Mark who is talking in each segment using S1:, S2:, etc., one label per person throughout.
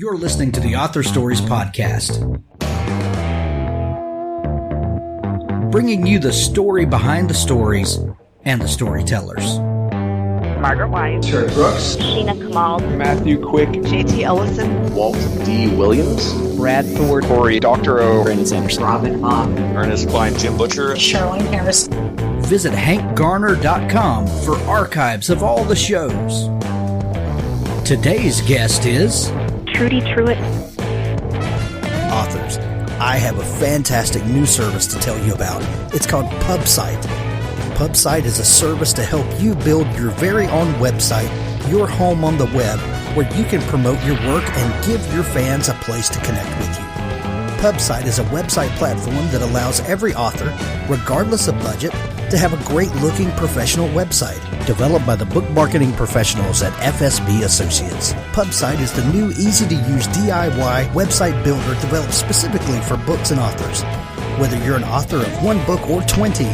S1: You're listening to the Author Stories Podcast, bringing you the story behind the stories and the storytellers.
S2: Margaret White,
S3: Terry Brooks,
S4: Sheena Kamal,
S3: Matthew Quick,
S2: J.T. Ellison,
S3: Walt D. Williams,
S5: Brad Thor,
S3: Corey, Dr. O,
S5: Brandon Sanders,
S4: Robin Mom,
S3: Ernest Klein, Jim Butcher,
S4: Sherwin Harris.
S1: Visit hankgarner.com for archives of all the shows. Today's guest is
S4: Trudy Truitt.
S1: Authors. I have a fantastic new service to tell you about. It's called PubSite. PubSite is a service to help you build your very own website, your home on the web, where you can promote your work and give your fans a place to connect with you. PubSite is a website platform that allows every author, regardless of budget, to have a great-looking professional website developed by the book marketing professionals at FSB Associates. PubSite is the new, easy-to-use DIY website builder developed specifically for books and authors. Whether you're an author of one book or 20,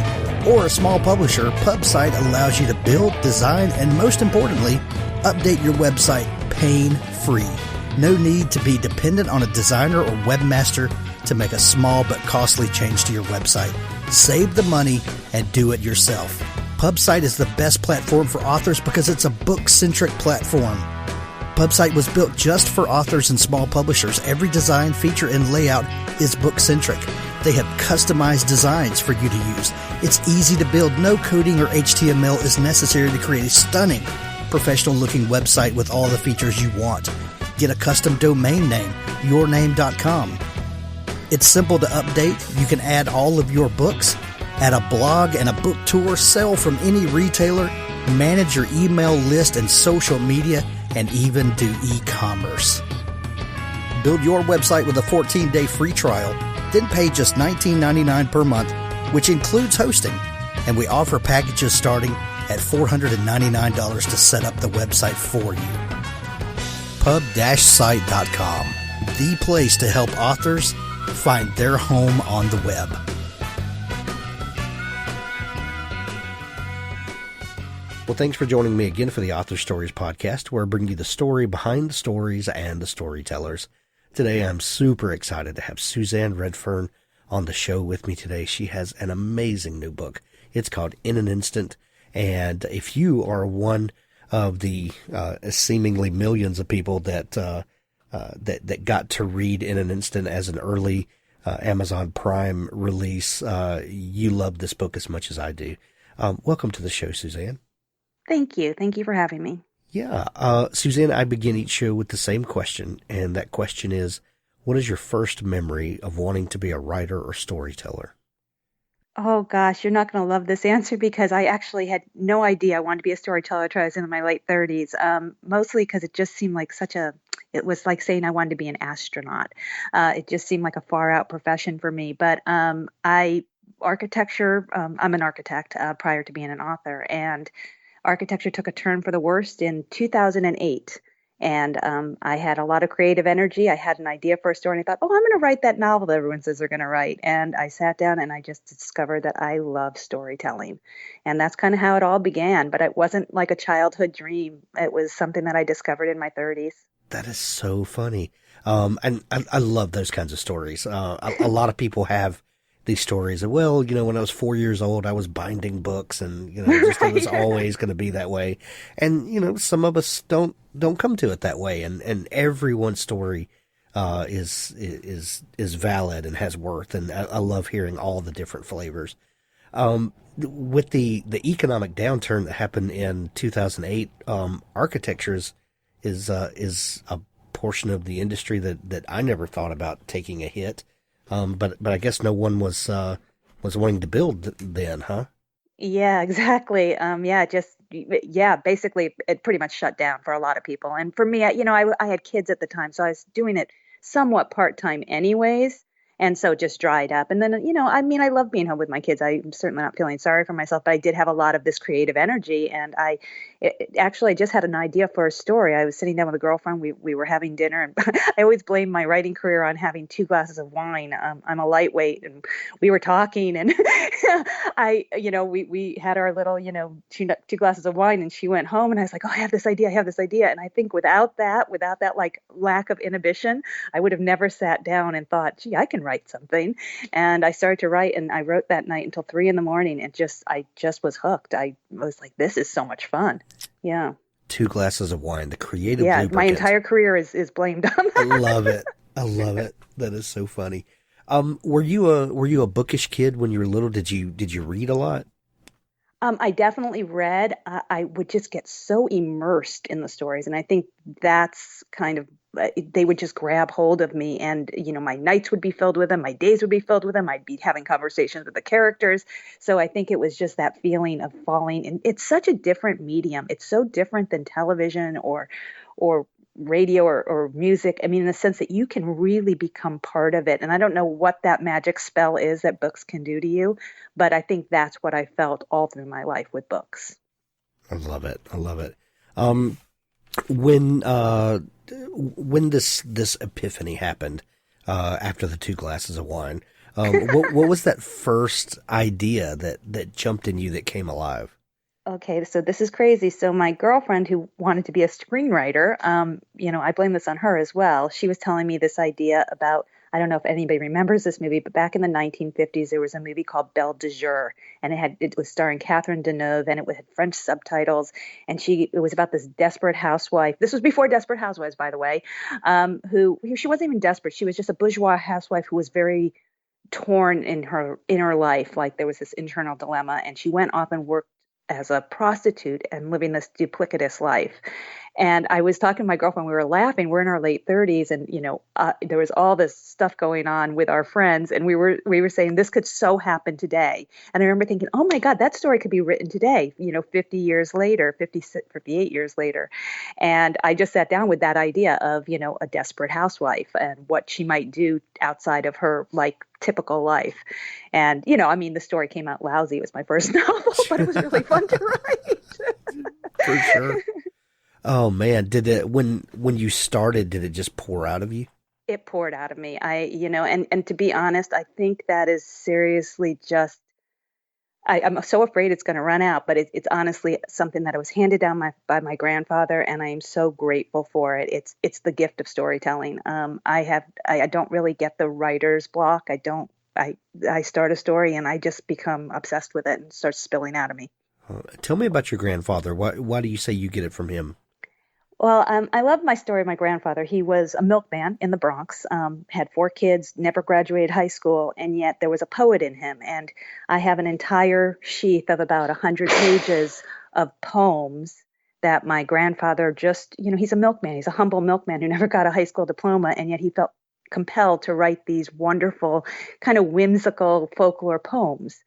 S1: or a small publisher, PubSite allows you to build, design, and most importantly, update your website pain-free. No need to be dependent on a designer or webmaster to make a small but costly change to your website. Save the money and do it yourself. PubSite is the best platform for authors because it's a book-centric platform. PubSite was built just for authors and small publishers. Every design, feature, and layout is book-centric. They have customized designs for you to use. It's easy to build. No coding or HTML is necessary to create a stunning, professional-looking website with all the features you want. Get a custom domain name, yourname.com. It's simple to update. You can add all of your books, add a blog and a book tour, sell from any retailer, manage your email list and social media, and even do e-commerce. Build your website with a 14-day free trial, then pay just $19.99 per month, which includes hosting. And we offer packages starting at $499 to set up the website for you. Pub-site.com, the place to help authors find their home on the web. Well, thanks for joining me again for the Author Stories Podcast, where I bring you the story behind the stories and the storytellers. Today, I'm super excited to have Suzanne Redfearn on the show with me today. She has an amazing new book. It's called In an Instant, and if you are one of the seemingly millions of people that got to read In an Instant as an early Amazon Prime release, you love this book as much as I do. Welcome to the show, Suzanne.
S6: Thank you. Thank you for having me.
S1: Yeah. Suzanne, I begin each show with the same question, and that question is, what is your first memory of wanting to be a writer or storyteller?
S6: Oh gosh, you're not going to love this answer because I actually had no idea I wanted to be a storyteller until I was in my late 30s, mostly because it just seemed like it was like saying I wanted to be an astronaut. It just seemed like a far out profession for me. But architecture, I'm an architect prior to being an author, and architecture took a turn for the worst in 2008. And I had a lot of creative energy. I had an idea for a story, and I thought, I'm going to write that novel that everyone says they're going to write. And I sat down and I just discovered that I love storytelling. And that's kind of how it all began. But it wasn't like a childhood dream. It was something that I discovered in my 30s.
S1: That is so funny. And I love those kinds of stories. A lot of people have these stories of, well, when I was 4 years old, I was binding books, and, just it was always going to be that way. And, some of us don't come to it that way. And everyone's story, is valid and has worth. And I love hearing all the different flavors. With the economic downturn that happened in 2008, architecture is a portion of the industry that I never thought about taking a hit. But I guess no one was wanting to build then, huh?
S6: Yeah, exactly. Basically it pretty much shut down for a lot of people. And for me, I had kids at the time, so I was doing it somewhat part-time anyways. And so it just dried up. And then, I mean, I love being home with my kids. I'm certainly not feeling sorry for myself, but I did have a lot of this creative energy. And actually, I just had an idea for a story. I was sitting down with a girlfriend. We were having dinner, and I always blame my writing career on having 2 glasses of wine. I'm a lightweight, and we were talking, and we had our little, 2 glasses of wine, and she went home, and I was like, oh, I have this idea. And I think without that like lack of inhibition, I would have never sat down and thought, gee, I can write something. And I started to write, and I wrote that night until 3 a.m. and I just was hooked. I was like, this is so much fun. Yeah.
S1: 2 glasses of wine, the creative
S6: Yeah,
S1: lubricant.
S6: my entire career is blamed on that.
S1: I love it. That is so funny. Were you a bookish kid when you were little? Did you read a lot?
S6: I definitely read. I would just get so immersed in the stories. And I think that's kind of, they would just grab hold of me. And, my nights would be filled with them. My days would be filled with them. I'd be having conversations with the characters. So I think it was just that feeling of falling. And it's such a different medium. It's so different than television or radio or music. I mean, in the sense that you can really become part of it. And I don't know what that magic spell is that books can do to you, but I think that's what I felt all through my life with books.
S1: I love it. When this epiphany happened, after the 2 glasses of wine, what was that first idea that jumped in you that came alive?
S6: Okay, so this is crazy. So my girlfriend who wanted to be a screenwriter, I blame this on her as well. She was telling me this idea about, I don't know if anybody remembers this movie, but back in the 1950s, there was a movie called Belle de Jour, and it was starring Catherine Deneuve, and it had French subtitles, and it was about this desperate housewife. This was before Desperate Housewives, by the way, who she wasn't even desperate. She was just a bourgeois housewife who was very torn in her inner life. Like there was this internal dilemma, and she went off and worked as a prostitute and living this duplicitous life. And I was talking to my girlfriend, we were laughing, we're in our late 30s, and, there was all this stuff going on with our friends. And we were saying this could so happen today. And I remember thinking, oh my God, that story could be written today, 50 years later, 58 years later. And I just sat down with that idea of, a desperate housewife and what she might do outside of her, like, typical life. And, the story came out lousy. It was my first novel, but it was really fun to write.
S1: For sure. Oh man, did it, when you started, did it just pour out of you?
S6: It poured out of me. And to be honest, I think that is seriously just, I'm so afraid it's going to run out, but it's honestly something that I was handed down by my grandfather, and I am so grateful for it. It's the gift of storytelling. I don't really get the writer's block. I start a story and I just become obsessed with it and starts spilling out of me.
S1: Tell me about your grandfather. Why do you say you get it from him?
S6: Well, I love my story of my grandfather. He was a milkman in the Bronx, had 4 kids, never graduated high school, and yet there was a poet in him. And I have an entire sheath of about 100 pages of poems that my grandfather just, he's a milkman. He's a humble milkman who never got a high school diploma, and yet he felt compelled to write these wonderful, kind of whimsical folklore poems.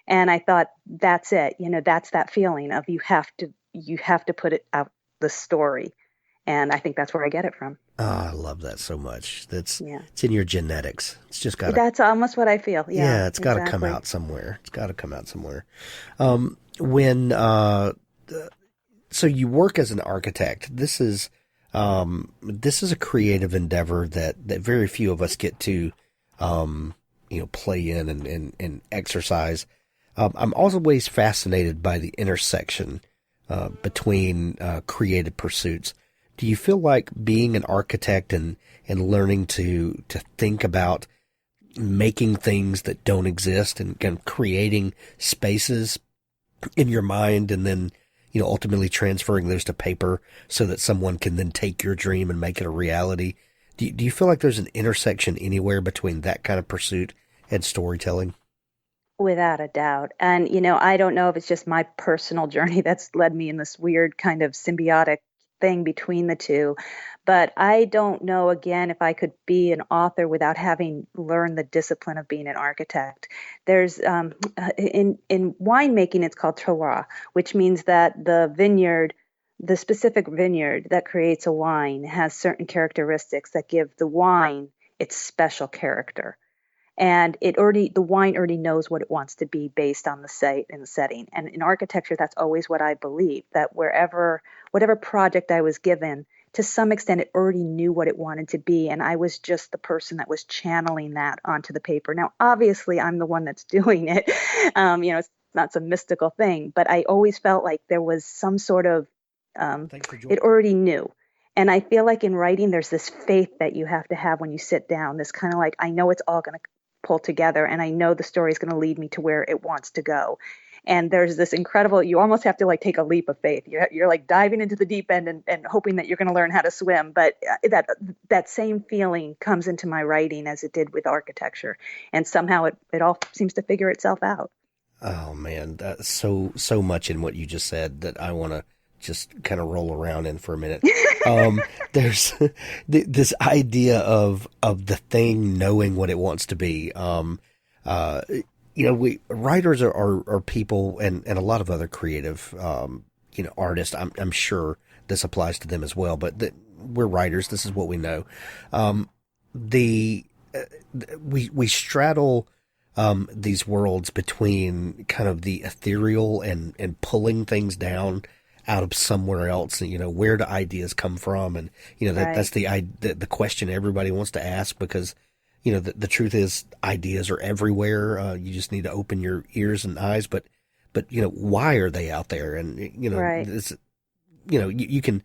S6: And I thought, that's it. That's that feeling of you have to put it out, the story. And I think that's where I get it from.
S1: Oh, I love that so much. It's in your genetics. It's just got.
S6: That's almost what I feel. Yeah,
S1: it's got to come out somewhere. So you work as an architect. This is a creative endeavor that very few of us get to, play in and exercise. I'm always fascinated by the intersection between creative pursuits. Do you feel like being an architect and learning to think about making things that don't exist and creating spaces in your mind and then, ultimately transferring those to paper so that someone can then take your dream and make it a reality? Do you feel like there's an intersection anywhere between that kind of pursuit and storytelling?
S6: Without a doubt. And, I don't know if it's just my personal journey that's led me in this weird kind of symbiotic thing between the two. But I don't know, again, if I could be an author without having learned the discipline of being an architect. There's, in winemaking, it's called terroir, which means that the specific vineyard that creates a wine has certain characteristics that give the wine its special character. And the wine already knows what it wants to be based on the site and the setting. And in architecture, that's always what I believe, that whatever project I was given, to some extent, it already knew what it wanted to be. And I was just the person that was channeling that onto the paper. Now, obviously, I'm the one that's doing it. It's not some mystical thing, but I always felt like there was some sort of, it already knew. And I feel like in writing, there's this faith that you have to have when you sit down, this kind of like, I know it's all going to pull together, and I know the story is going to lead me to where it wants to go. And there's this incredible, you almost have to like take a leap of faith. You're like diving into the deep end and hoping that you're going to learn how to swim. But that same feeling comes into my writing as it did with architecture. And somehow it all seems to figure itself out.
S1: Oh man, that's so much in what you just said that I want to just kind of roll around in for a minute. There's this idea of the thing knowing what it wants to be. We writers are people, and a lot of other creative, artists. I'm sure this applies to them as well. But we're writers. This is what we know. We straddle these worlds between kind of the ethereal and pulling things down out of somewhere else. Where do ideas come from? And that's the question everybody wants to ask, because the truth is ideas are everywhere. You just need to open your ears and eyes. But why are they out there? And it's, you can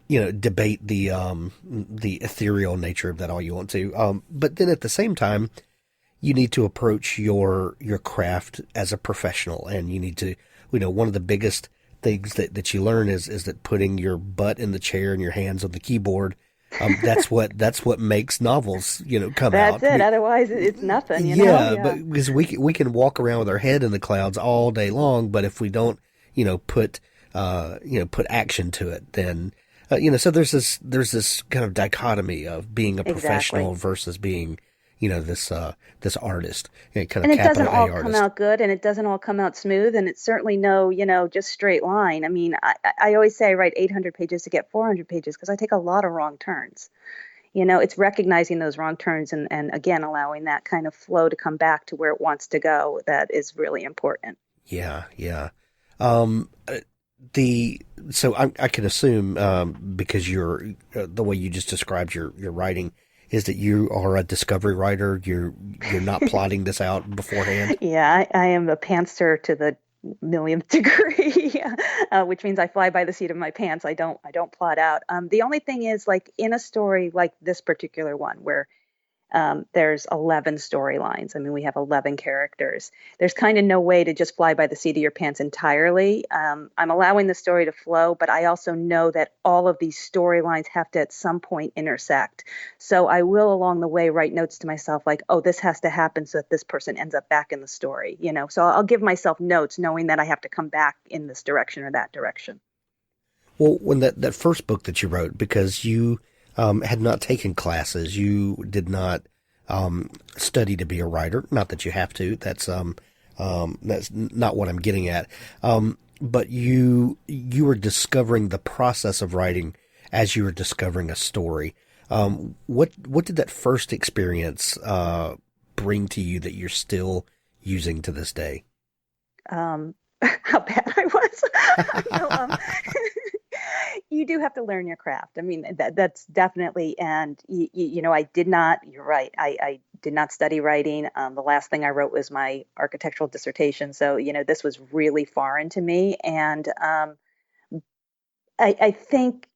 S1: debate the ethereal nature of that all you want to. But then at the same time, you need to approach your craft as a professional, and you need to, one of the biggest things that you learn is that putting your butt in the chair and your hands on the keyboard, that's what makes novels, come out.
S6: That's it. Otherwise, it's nothing.
S1: But because we can walk around with our head in the clouds all day long, but if we don't, put action to it, then, so there's this kind of dichotomy of being a professional versus being, this artist, kind of,
S6: and it doesn't
S1: capital
S6: all
S1: A artist.
S6: come out good, and it doesn't all come out smooth, and it's certainly no, just straight line. I mean, I always say I write 800 pages to get 400 pages because I take a lot of wrong turns. It's recognizing those wrong turns and again, allowing that kind of flow to come back to where it wants to go. That is really important.
S1: Yeah. So I can assume, because you're the way you just described your writing, is that you are a discovery writer. You're not plotting this out beforehand.
S6: Yeah, I am a pantser to the millionth degree, which means I fly by the seat of my pants. I don't plot out. The only thing is, like in a story like this particular one, where there's 11 storylines. I mean, we have 11 characters. There's kind of no way to just fly by the seat of your pants entirely. I'm allowing the story to flow, but I also know that all of these storylines have to at some point intersect. So I will along the way write notes to myself like, oh, this has to happen so that this person ends up back in the story, So I'll give myself notes knowing that I have to come back in this direction or that direction.
S1: Well, when that first book that you wrote, because you had not taken classes, you did not study to be a writer. Not that you have to. That's not what I'm getting at. But you were discovering the process of writing as you were discovering a story. What did that first experience bring to you that you're still using to this day?
S6: How bad I was. You do have to learn your craft. I mean, that's definitely, and I did not, you're right. I did not study writing. The last thing I wrote was my architectural dissertation. So, this was really foreign to me. And I think,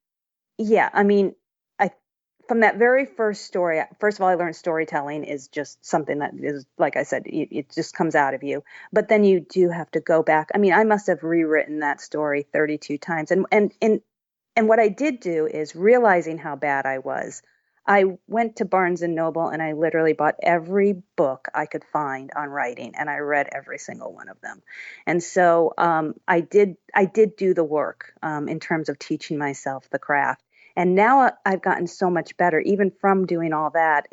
S6: from that very first story, first of all, I learned storytelling is just something that is, like I said, it just comes out of you. But then you do have to go back. I mean, I must have rewritten that story 32 times. And what I did do is, realizing how bad I was, I went to Barnes and Noble and I literally bought every book I could find on writing, and I read every single one of them. And so I did do the work in terms of teaching myself the craft. And now I've gotten so much better, even from doing all that,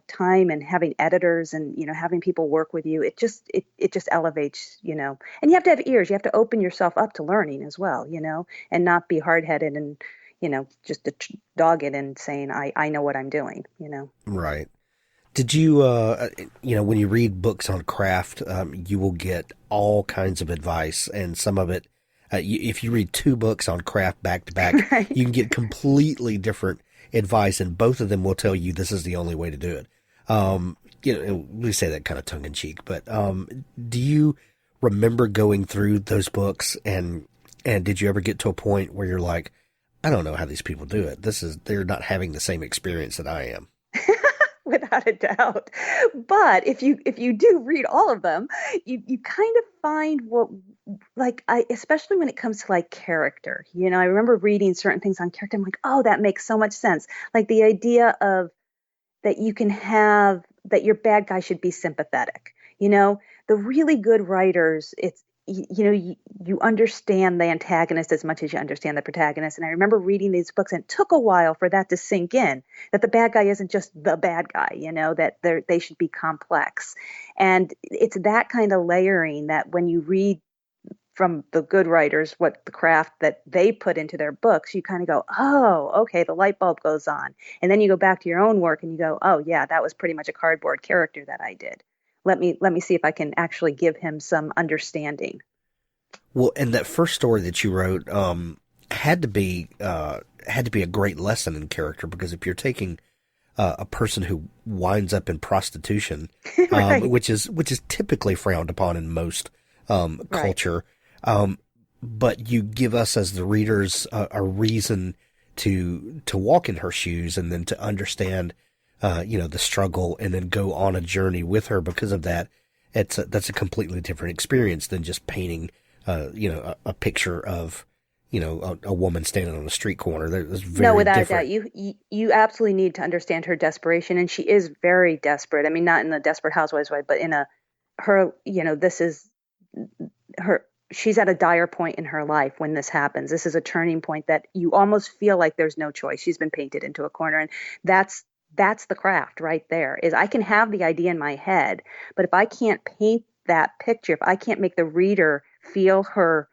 S6: time and having editors and, having people work with you. It just elevates, and you have to have ears. You have to open yourself up to learning as well, and not be hard-headed and, just to dog it and saying, I know what I'm doing,
S1: Right. Did you, when you read books on craft, you will get all kinds of advice, and some of it, if you read two books on craft back to back,
S6: Right.
S1: you can get completely different advice, and both of them will tell you this is the only way to do it. We say that kind of tongue in cheek, but do you remember going through those books, and did you ever get to a point where you're like, I don't know how these people do it. They're not having the same experience that I am.
S6: Without a doubt. But if you do read all of them, you kind of find what, like, especially when it comes to like character. I remember reading certain things on character. I'm like, oh, that makes so much sense. Like the idea of that you can have that your bad guy should be sympathetic. The really good writers, it's you understand the antagonist as much as you understand the protagonist. And I remember reading these books, and it took a while for that to sink in, that the bad guy isn't just the bad guy, that they should be complex. And it's that kind of layering that when you read from the good writers, what the craft that they put into their books, you kind of go, oh, okay, the light bulb goes on. And then you go back to your own work and you go, oh yeah, that was pretty much a cardboard character that I did. Let me see if I can actually give him some understanding.
S1: Well, and that first story that you wrote had to be a great lesson in character, because if you're taking a person who winds up in prostitution,
S6: Right.
S1: which is typically frowned upon in most culture, but you give us as the readers a reason to walk in her shoes, and then to understand the struggle, and then go on a journey with her because of that. That's a completely different experience than just painting a picture of a woman standing on a street corner. That's very
S6: No, without
S1: different.
S6: a doubt. You absolutely need to understand her desperation, and she is very desperate. I mean, not in the Desperate Housewives way, but in this is her. She's at a dire point in her life when this happens. This is a turning point that you almost feel like there's no choice. She's been painted into a corner, and that's the craft right there. Is I can have the idea in my head, but if I can't paint that picture, if I can't make the reader feel her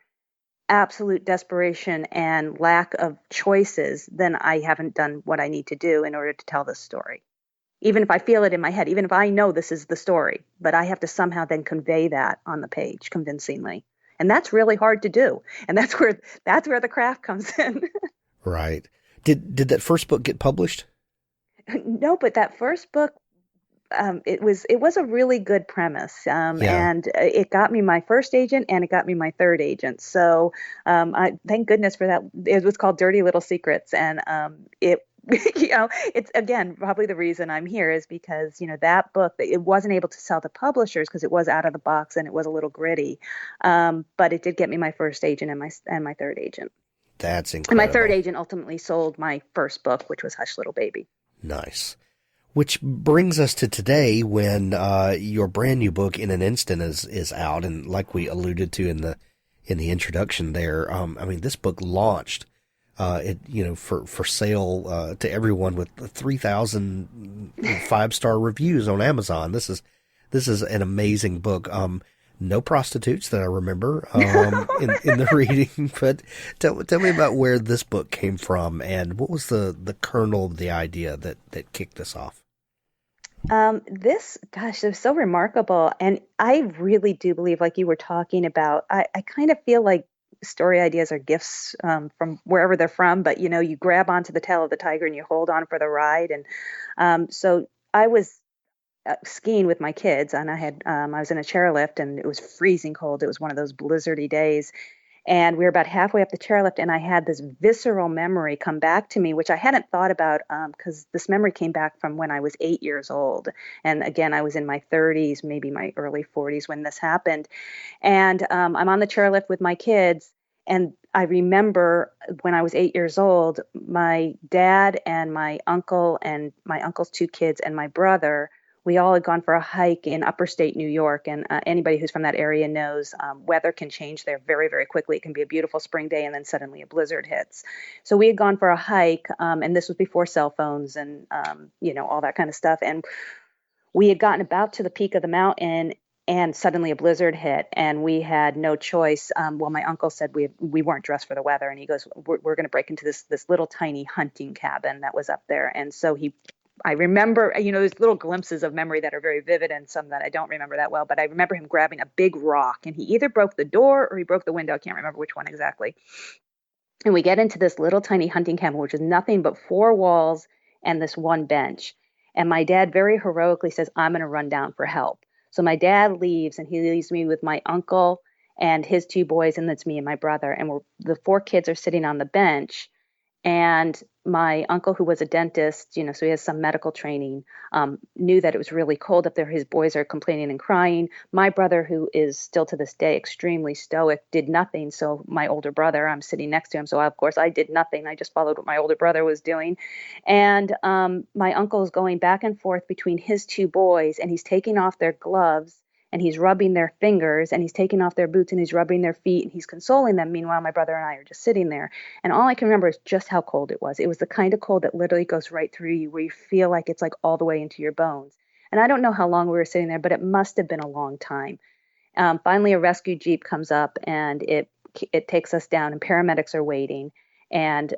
S6: absolute desperation and lack of choices, then I haven't done what I need to do in order to tell this story. Even if I feel it in my head, even if I know this is the story, but I have to somehow then convey that on the page convincingly. And that's really hard to do. And that's where the craft comes in.
S1: Right. Did that first book get published?
S6: No, but that first book, it was a really good premise, and it got me my first agent, and it got me my third agent. So I thank goodness for that. It was called Dirty Little Secrets, and it it's again probably the reason I'm here is because that book, it wasn't able to sell to publishers because it was out of the box and it was a little gritty, but it did get me my first agent and my third agent.
S1: That's incredible.
S6: And my third agent ultimately sold my first book, which was Hush Little Baby.
S1: Nice. Which brings us to today, when your brand new book, In an Instant, is out, and like we alluded to in the introduction there, this book launched for sale to everyone with 3,000 5-star reviews on Amazon. This is an amazing book. No prostitutes that I remember in the reading, but tell me about where this book came from, and what was the kernel of the idea that kicked this off.
S6: It was so remarkable. And I really do believe, like you were talking about, I kind of feel like story ideas are gifts from wherever they're from, but you grab onto the tail of the tiger and you hold on for the ride. And so I was skiing with my kids, and I was in a chairlift, and it was freezing cold. It was one of those blizzardy days. And we were about halfway up the chairlift, and I had this visceral memory come back to me, which I hadn't thought about because this memory came back from when I was 8 years old. And again, I was in my 30s, maybe my early 40s when this happened. And I'm on the chairlift with my kids. And I remember when I was 8 years old, my dad and my uncle and my uncle's two kids and my brother, we all had gone for a hike in upper state New York, and anybody who's from that area knows weather can change there very, very quickly. It can be a beautiful spring day, and then suddenly a blizzard hits. So we had gone for a hike, and this was before cell phones and, all that kind of stuff. And we had gotten about to the peak of the mountain, and suddenly a blizzard hit, and we had no choice. Well, my uncle said we weren't dressed for the weather, and he goes, we're going to break into this little tiny hunting cabin that was up there. And so he I remember, there's little glimpses of memory that are very vivid and some that I don't remember that well, but I remember him grabbing a big rock and he either broke the door or he broke the window. I can't remember which one exactly. And we get into this little tiny hunting cabin, which is nothing but four walls and this one bench. And my dad very heroically says, I'm going to run down for help. So my dad leaves and he leaves me with my uncle and his two boys, and that's me and my brother. And the four kids are sitting on the bench. And my uncle, who was a dentist, so he has some medical training, knew that it was really cold up there. His boys are complaining and crying. My brother, who is still to this day extremely stoic, did nothing. So my older brother, I'm sitting next to him. So of course I did nothing. I just followed what my older brother was doing. And my uncle is going back and forth between his two boys, and he's taking off their gloves and he's rubbing their fingers, and he's taking off their boots and he's rubbing their feet, and he's consoling them. Meanwhile, my brother and I are just sitting there. And all I can remember is just how cold it was. It was the kind of cold that literally goes right through you, where you feel like it's like all the way into your bones. And I don't know how long we were sitting there, but it must have been a long time. Finally, a rescue Jeep comes up and it takes us down, and paramedics are waiting. And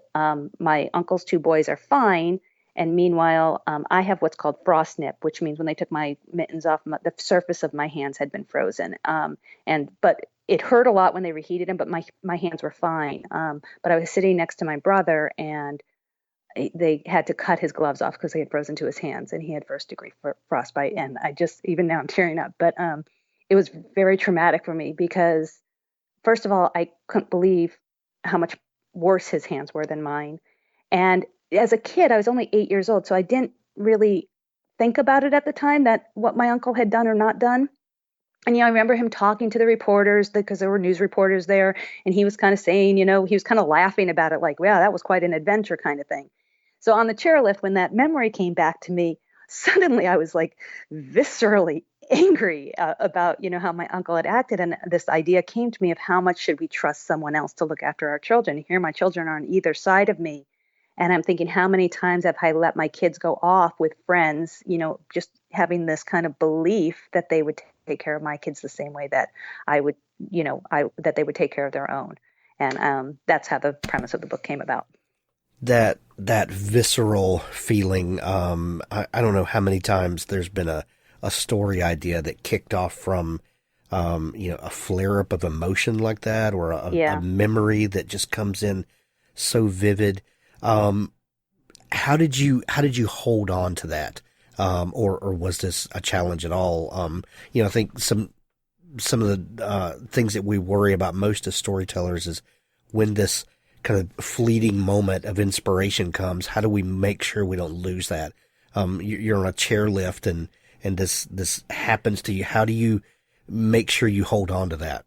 S6: my uncle's two boys are fine. And meanwhile, I have what's called Frostnip, which means when they took my mittens off, the surface of my hands had been frozen. But it hurt a lot when they reheated them, but my hands were fine. But I was sitting next to my brother, and they had to cut his gloves off because they had frozen to his hands, and he had first-degree frostbite. And even now I'm tearing up. But it was very traumatic for me because, first of all, I couldn't believe how much worse his hands were than mine. And as a kid, I was only 8 years old, so I didn't really think about it at the time, that what my uncle had done or not done. And, I remember him talking to the reporters, because there were news reporters there, and he was kind of saying, he was kind of laughing about it, like, wow, that was quite an adventure kind of thing. So on the chairlift, when that memory came back to me, suddenly I was like viscerally angry about, how my uncle had acted. And this idea came to me of how much should we trust someone else to look after our children. Here my children are on either side of me. And I'm thinking, how many times have I let my kids go off with friends, just having this kind of belief that they would take care of my kids the same way that I would, that they would take care of their own. And that's how the premise of the book came about.
S1: That visceral feeling, I don't know how many times there's been a story idea that kicked off from, a flare-up of emotion like that, or a memory that just comes in so vivid. How did you hold on to that? Or was this a challenge at all? I think some of the things that we worry about most as storytellers is when this kind of fleeting moment of inspiration comes, how do we make sure we don't lose that? You're on a chairlift and this happens to you. How do you make sure you hold on to that?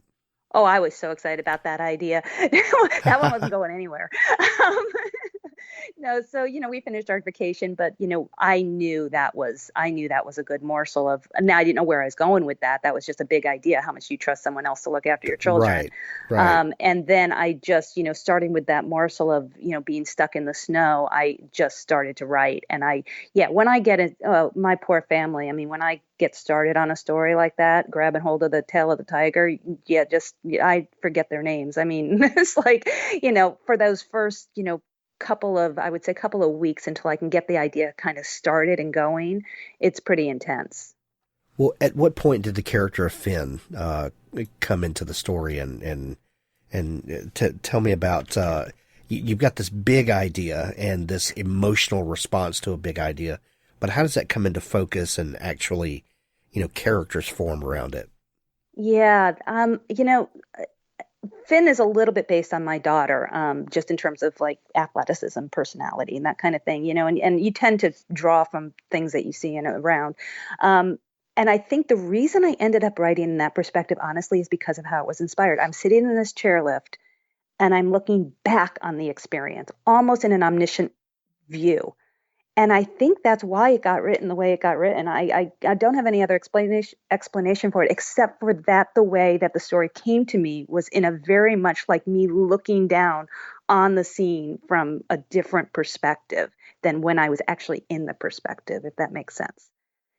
S6: Oh, I was so excited about that idea. That one wasn't going anywhere. No, so, we finished our vacation, but, I knew that was a good morsel of, now I didn't know where I was going with that. That was just a big idea, how much you trust someone else to look after your children.
S1: Right.
S6: And then I just, starting with that morsel of, being stuck in the snow, I just started to write. And when I get it, my poor family, when I get started on a story like that, grabbing hold of the tail of the tiger, I forget their names. It's like, for those first, couple of weeks until I can get the idea kind of started and going, it's pretty intense.
S1: Well, at what point did the character of Finn come into the story, and tell me about you've got this big idea and this emotional response to a big idea, but how does that come into focus and actually, characters form around it?
S6: Yeah, Finn is a little bit based on my daughter, just in terms of like athleticism, personality, and that kind of thing, and you tend to draw from things that you see in around. And I think the reason I ended up writing in that perspective, honestly, is because of how it was inspired. I'm sitting in this chairlift and I'm looking back on the experience, almost in an omniscient view. And I think that's why it got written the way it got written. I don't have any other explanation for it, except for that the way that the story came to me was in a very much like me looking down on the scene from a different perspective than when I was actually in the perspective, if that makes sense.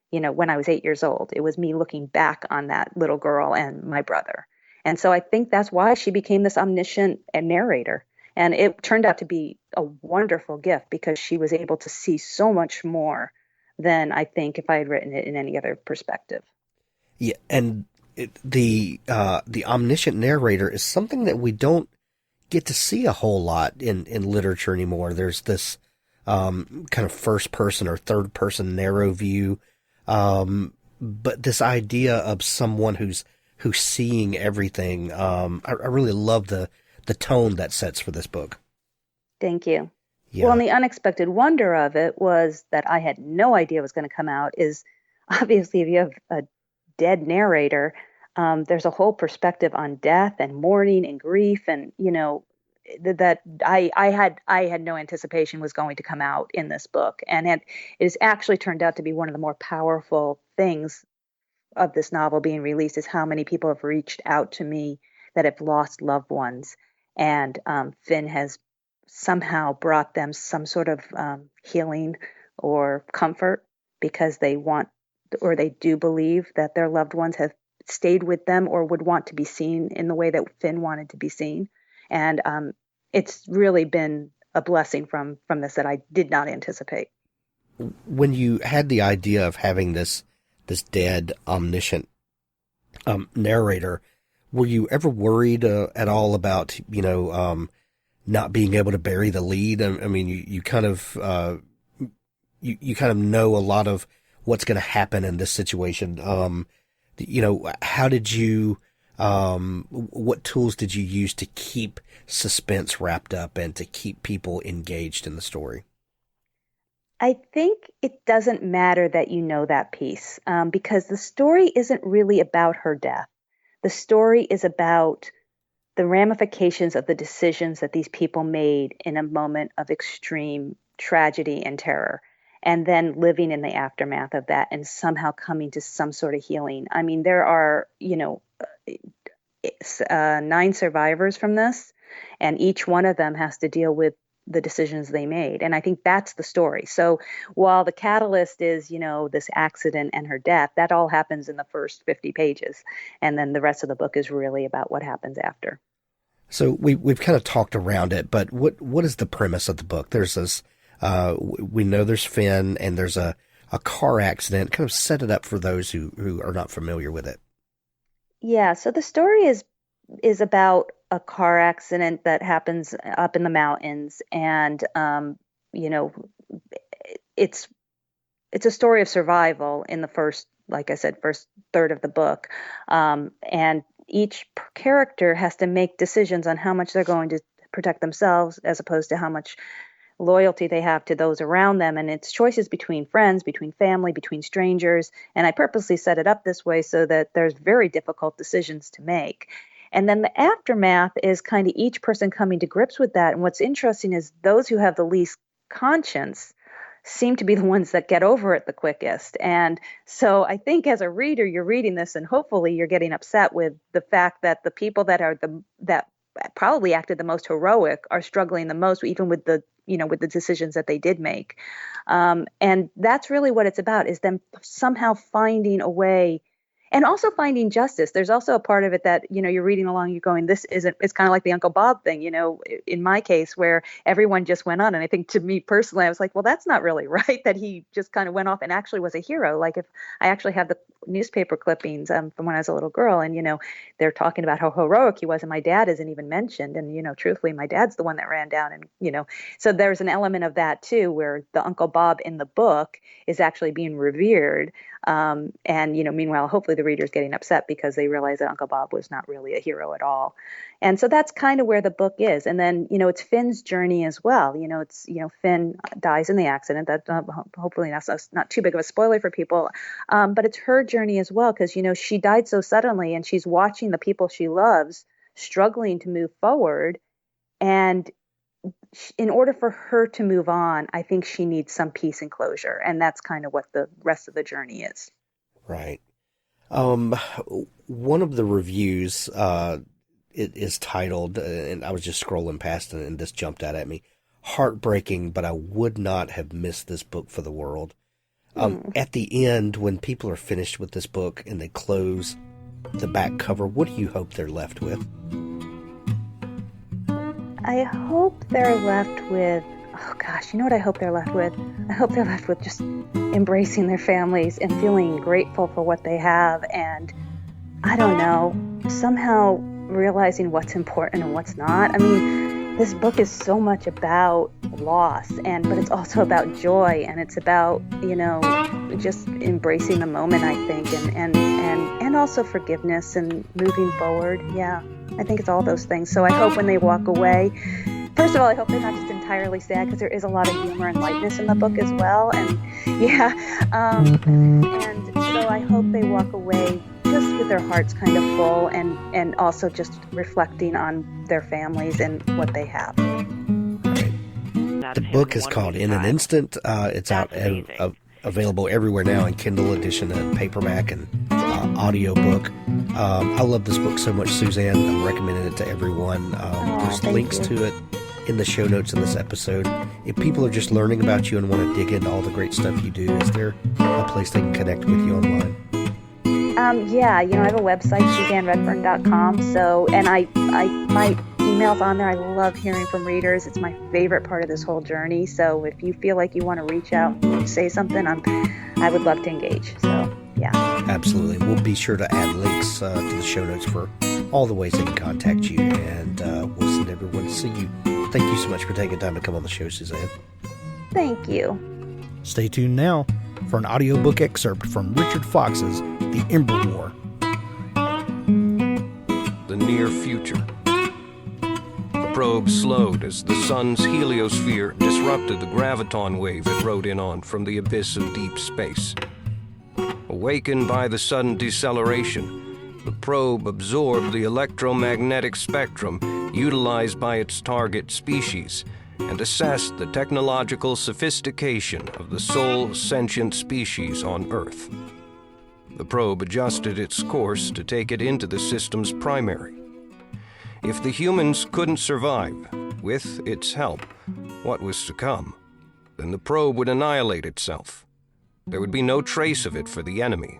S6: When I was 8 years old, it was me looking back on that little girl and my brother. And so I think that's why she became this omniscient narrator. And it turned out to be a wonderful gift because she was able to see so much more than I think if I had written it in any other perspective.
S1: Yeah, and the omniscient narrator is something that we don't get to see a whole lot in literature anymore. There's this kind of first person or third person narrow view, but this idea of someone who's seeing everything. I really love the tone that sets for this book.
S6: Thank you.
S1: Yeah.
S6: Well, and the unexpected wonder of it was that I had no idea was going to come out is obviously if you have a dead narrator, there's a whole perspective on death and mourning and grief, and that I had no anticipation was going to come out in this book, and it has actually turned out to be one of the more powerful things of this novel being released is how many people have reached out to me that have lost loved ones, and Finn has somehow brought them some sort of healing or comfort because they want or they do believe that their loved ones have stayed with them or would want to be seen in the way that Finn wanted to be seen. And it's really been a blessing from this that I did not anticipate.
S1: When you had the idea of having this dead omniscient narrator, were you ever worried at all about not being able to bury the lead? I mean, you kind of you kind of know a lot of what's going to happen in this situation. How did you? What tools did you use to keep suspense wrapped up and to keep people engaged in the story?
S6: I think it doesn't matter that you know that piece because the story isn't really about her death. The story is about the ramifications of the decisions that these people made in a moment of extreme tragedy and terror, and then living in the aftermath of that and somehow coming to some sort of healing. I mean, there are, 9 survivors from this, and each one of them has to deal with the decisions they made. And I think that's the story. So while the catalyst is, this accident and her death, that all happens in the first 50 pages. And then the rest of the book is really about what happens after. So
S1: we've kind of talked around it, but what is the premise of the book? There's this, we know there's Finn and there's a car accident. Kind of set it up for those who are not familiar with it. Yeah.
S6: So the story is about a car accident that happens up in the mountains, and it's a story of survival in the first, like I said, first third of the book, and each character has to make decisions on how much they're going to protect themselves as opposed to how much loyalty they have to those around them. And it's choices between friends, between family, between strangers. And I purposely set it up this way so that there's very difficult decisions to make. And then the aftermath is kind of each person coming to grips with that. And what's interesting is those who have the least conscience seem to be the ones that get over it the quickest. And so I think as a reader, you're reading this and hopefully you're getting upset with the fact that the people that probably acted the most heroic are struggling the most, even with the decisions that they did make. And that's really what it's about, is them somehow finding a way and also finding justice. There's also a part of it that, you're reading along, you're going, it's kind of like the Uncle Bob thing, in my case, where everyone just went on. And I think to me personally, I was like, well, that's not really right that he just kind of went off and actually was a hero. Like if I actually have the newspaper clippings from when I was a little girl and, they're talking about how heroic he was and my dad isn't even mentioned. And, truthfully, my dad's the one that ran down and, so there's an element of that too, where the Uncle Bob in the book is actually being revered. And, meanwhile, hopefully the reader's getting upset because they realize that Uncle Bob was not really a hero at all. And so that's kind of where the book is. And then, it's Finn's journey as well. It's, Finn dies in the accident. That hopefully that's not too big of a spoiler for people. But it's her journey as well, because, she died so suddenly and she's watching the people she loves struggling to move forward. And in order for her to move on, I think she needs some peace and closure. And that's kind of what the rest of the journey is.
S1: Right. One of the reviews, it is titled, and I was just scrolling past and this jumped out at me, heartbreaking, but I would not have missed this book for the world. At the end, when people are finished with this book and they close the back cover, what do you hope they're left with?
S6: I hope they're left with oh gosh, you know what I hope they're left with? I hope they're left with just embracing their families and feeling grateful for what they have, and I don't know, somehow realizing what's important and what's not. I mean, this book is so much about loss, but it's also about joy, and it's about, just embracing the moment, I think, and also forgiveness and moving forward. Yeah, I think it's all those things. So I hope when they walk away, first of all, I hope they're not just entirely sad, because there is a lot of humor and lightness in the book as well. And and so I hope they walk away just with their hearts kind of full, and also just reflecting on their families and what they have.
S1: The book is called In an Instant. It's out available everywhere now in Kindle edition and paperback and audio book. I love this book so much, Suzanne. I'm recommending it to everyone. There's links to it in the show notes in this episode. If people are just learning about you and want to dig into all the great stuff you do, is there a place they can connect with you online?
S6: I have a website, SuzanneRedfearn.com. So, and my email's on there. I love hearing from readers. It's my favorite part of this whole journey. So if you feel like you want to reach out and say something, I would love to engage. So, yeah.
S1: Absolutely. We'll be sure to add links to the show notes for all the ways they can contact you, and we'll send everyone to see you. Thank you so much for taking time to come on the show, Suzanne.
S6: Thank you.
S1: Stay tuned now for an audiobook excerpt from Richard Fox's The Ember War.
S5: The near future. The probe slowed as the sun's heliosphere disrupted the graviton wave it rode in on from the abyss of deep space. Awakened by the sudden deceleration, the probe absorbed the electromagnetic spectrum utilized by its target species and assessed the technological sophistication of the sole sentient species on Earth. The probe adjusted its course to take it into the system's primary. If the humans couldn't survive, with its help, what was to come, then the probe would annihilate itself. There would be no trace of it for the enemy,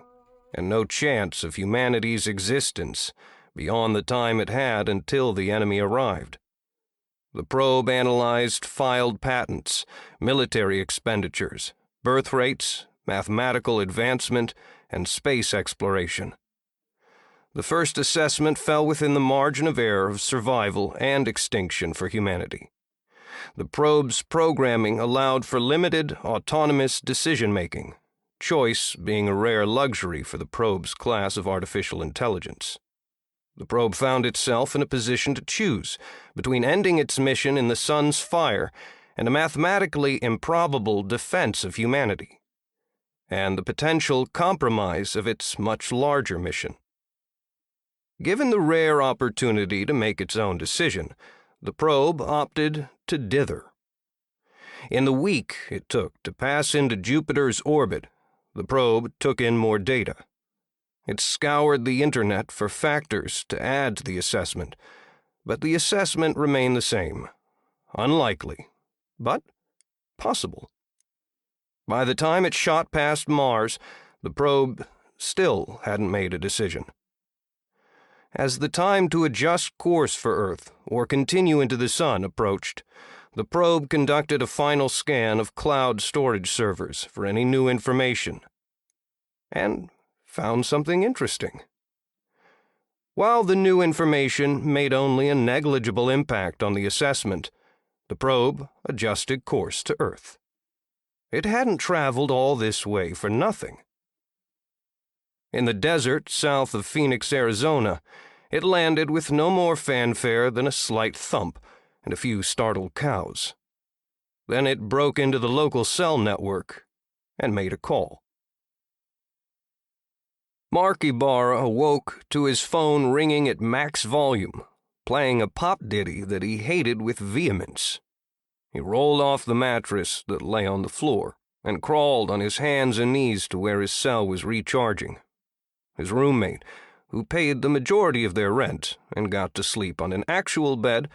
S5: and no chance of humanity's existence beyond the time it had until the enemy arrived. The probe analyzed filed patents, military expenditures, birth rates, mathematical advancement, and space exploration. The first assessment fell within the margin of error of survival and extinction for humanity. The probe's programming allowed for limited, autonomous decision-making, choice being a rare luxury for the probe's class of artificial intelligence. The probe found itself in a position to choose between ending its mission in the sun's fire and a mathematically improbable defense of humanity, and the potential compromise of its much larger mission. Given the rare opportunity to make its own decision, the probe opted to dither. In the week it took to pass into Jupiter's orbit, the probe took in more data. It scoured the internet for factors to add to the assessment, but the assessment remained the same. Unlikely, but possible. By the time it shot past Mars, the probe still hadn't made a decision. As the time to adjust course for Earth or continue into the Sun approached, the probe conducted a final scan of cloud storage servers for any new information, and found something interesting. While the new information made only a negligible impact on the assessment, the probe adjusted course to Earth. It hadn't traveled all this way for nothing. In the desert south of Phoenix, Arizona, it landed with no more fanfare than a slight thump and a few startled cows. Then it broke into the local cell network and made a call. Mark Ibarra awoke to his phone ringing at max volume, playing a pop ditty that he hated with vehemence. He rolled off the mattress that lay on the floor and crawled on his hands and knees to where his cell was recharging. His roommate, who paid the majority of their rent and got to sleep on an actual bed,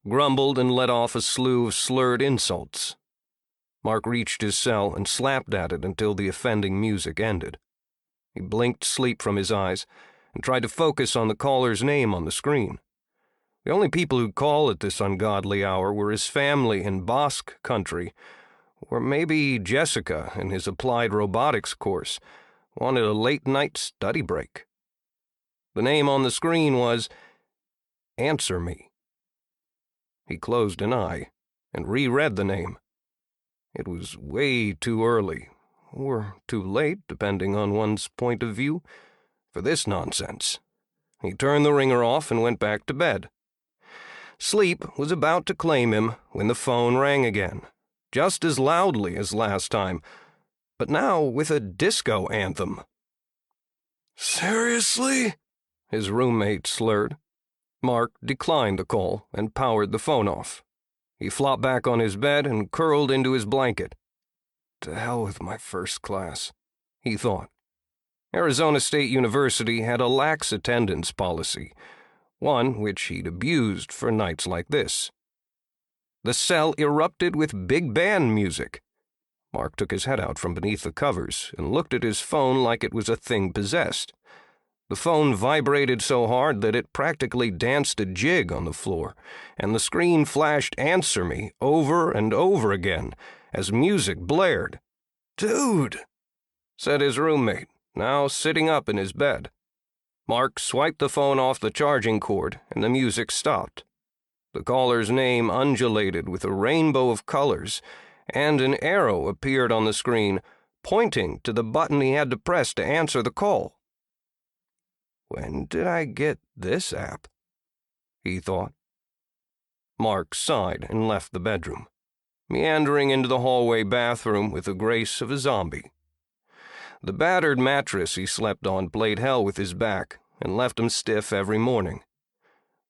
S5: grumbled and let off a slew of slurred insults. Mark reached his cell and slapped at it until the offending music ended. He blinked sleep from his eyes and tried to focus on the caller's name on the screen. The only people who'd call at this ungodly hour were his family in Basque country, or maybe Jessica in his applied robotics course wanted a late-night study break. The name on the screen was Answer Me. He closed an eye and reread the name. It was way too early, or too late, depending on one's point of view, for this nonsense. He turned the ringer off and went back to bed. Sleep was about to claim him when the phone rang again, just as loudly as last time, but now with a disco anthem. "Seriously?" his roommate slurred. Mark declined the call and powered the phone off. He flopped back on his bed and curled into his blanket. To hell with my first class, he thought. Arizona State University had a lax attendance policy, one which he'd abused for nights like this. The cell erupted with big band music. Mark took his head out from beneath the covers and looked at his phone like it was a thing possessed. The phone vibrated so hard that it practically danced a jig on the floor, and the screen flashed "Answer Me" over and over again as music blared. "Dude," said his roommate, now sitting up in his bed. Mark swiped the phone off the charging cord, and the music stopped. The caller's name undulated with a rainbow of colors, and an arrow appeared on the screen, pointing to the button he had to press to answer the call. When did I get this app? He thought. Mark sighed and left the bedroom, meandering into the hallway bathroom with the grace of a zombie. The battered mattress he slept on played hell with his back and left him stiff every morning.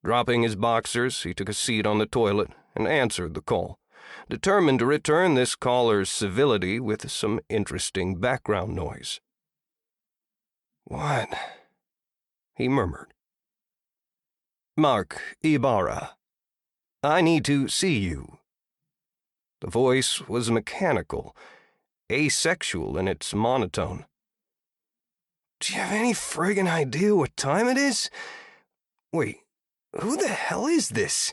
S5: Dropping his boxers, he took a seat on the toilet and answered the call, determined to return this caller's civility with some interesting background noise. "What?" he murmured. "Mark Ibarra. I need to see you." The voice was mechanical, asexual in its monotone. "Do you have any friggin' idea what time it is? Wait, who the hell is this?"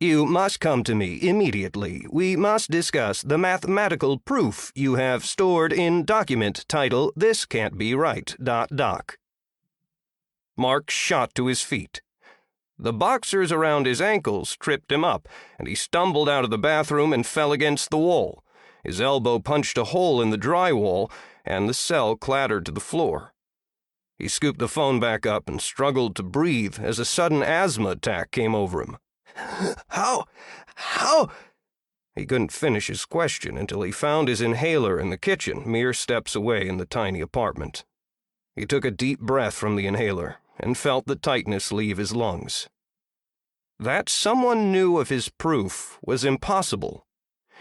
S5: "You must come to me immediately. We must discuss the mathematical proof you have stored in document title This Can't Be Right. Doc. Mark shot to his feet. The boxers around his ankles tripped him up, and he stumbled out of the bathroom and fell against the wall. His elbow punched a hole in the drywall, and the cell clattered to the floor. He scooped the phone back up and struggled to breathe as a sudden asthma attack came over him. How? He couldn't finish his question until he found his inhaler in the kitchen, mere steps away in the tiny apartment. He took a deep breath from the inhaler and felt the tightness leave his lungs. That someone knew of his proof was impossible.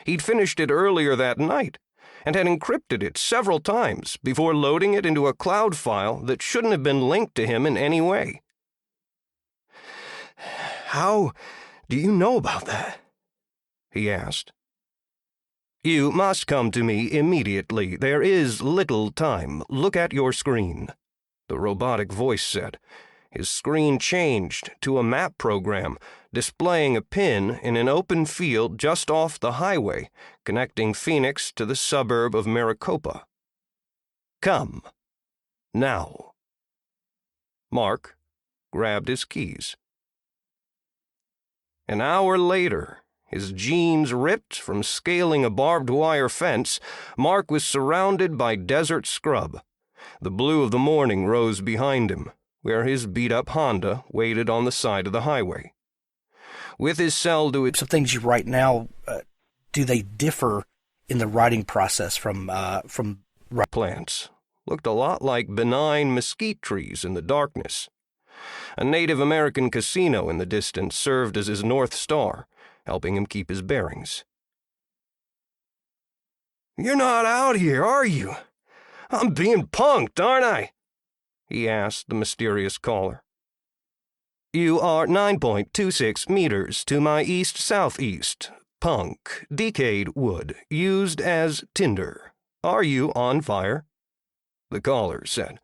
S5: He'd finished it earlier that night and had encrypted it several times before loading it into a cloud file that shouldn't have been linked to him in any way. "How do you know about that?" he asked. "You must come to me immediately. There is little time. Look at your screen," the robotic voice said. His screen changed to a map program, displaying a pin in an open field just off the highway, connecting Phoenix to the suburb of Maricopa. "Come. Now." Mark grabbed his keys. An hour later, his jeans ripped from scaling a barbed wire fence, Mark was surrounded by desert scrub. The blue of the morning rose behind him, where his beat-up Honda waited on the side of the highway. With his cell to its...
S1: Some things you write now, do they differ in the writing process from
S5: plants? Looked a lot like benign mesquite trees in the darkness. A Native American casino in the distance served as his North Star, helping him keep his bearings. "You're not out here, are you? I'm being punked, aren't I?" he asked the mysterious caller. "You are 9.26 meters to my east-southeast. Punk, decayed wood, used as tinder. Are you on fire?" the caller said.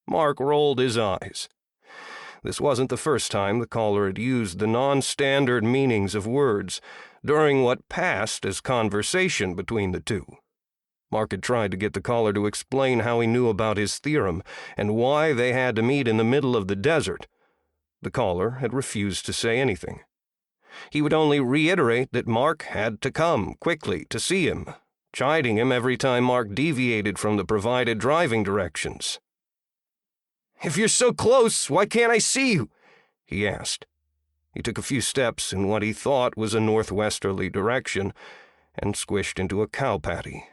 S5: Mark rolled his eyes. This wasn't the first time the caller had used the non-standard meanings of words during what passed as conversation between the two. Mark had tried to get the caller to explain how he knew about his theorem and why they had to meet in the middle of the desert. The caller had refused to say anything. He would only reiterate that Mark had to come quickly to see him, chiding him every time Mark deviated from the provided driving directions. "If you're so close, why can't I see you?" he asked. He took a few steps in what he thought was a northwesterly direction and squished into a cow patty.